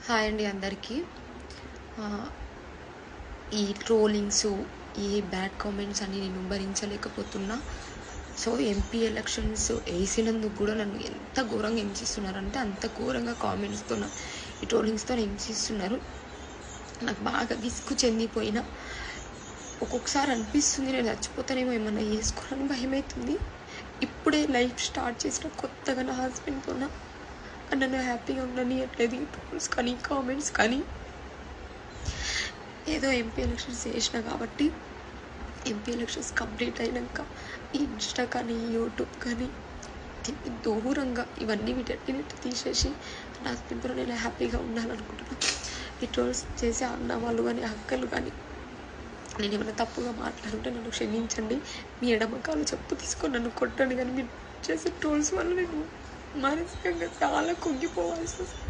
Hi అండి అందరికీ. ఈ ట్రోలింగ్స్, ఈ బ్యాడ్ కామెంట్స్ అన్ని నేను భరించలేకపోతున్నా. సో ఎంపీ ఎలక్షన్స్ వేసినందుకు కూడా నన్ను ఎంత ఘోరంగా హింసిస్తున్నారంటే అంత ఘోరంగా కామెంట్స్తో ఈ ట్రోలింగ్స్తో హింసిస్తున్నారు. నాకు బాగా విసుగు చెందిపోయినా ఒక్కొక్కసారి అనిపిస్తుంది నేను చచ్చిపోతానేమో ఏమన్నా చేసుకోవాలని భయమవుతుంది. ఇప్పుడే లైఫ్ స్టార్ట్ చేసిన కొత్తగా నా హస్బెండ్తో నన్ను హ్యాపీగా ఉండనియట్లేదు ఈ ట్రోల్స్ కానీ కామెంట్స్ కానీ. ఏదో ఎంపీ ఎలక్షన్స్ చేసిన కాబట్టి ఎంపీ ఎలక్షన్స్ కంప్లీట్ అయినాక ఈ ఇన్స్టా కానీ యూట్యూబ్ కానీ దూరంగా ఇవన్నీ వీటన్నిటి తీసేసి నా హస్బెండ్తో నేను హ్యాపీగా ఉండాలనుకుంటున్నాను. ఈ ట్రోల్స్ చేసే అన్న వాళ్ళు కానీ అక్కలు కానీ నేను ఏమైనా తప్పుగా మాట్లాడుంటే నన్ను క్షమించండి. మీ ఎడమకాలు చెప్పు తీసుకొని నన్ను కొట్టండి. కానీ మీరు చేసే ట్రోల్స్ వల్ల నేను మానసికంగా చాలా కుంగిపోవాల్సి వస్తుంది.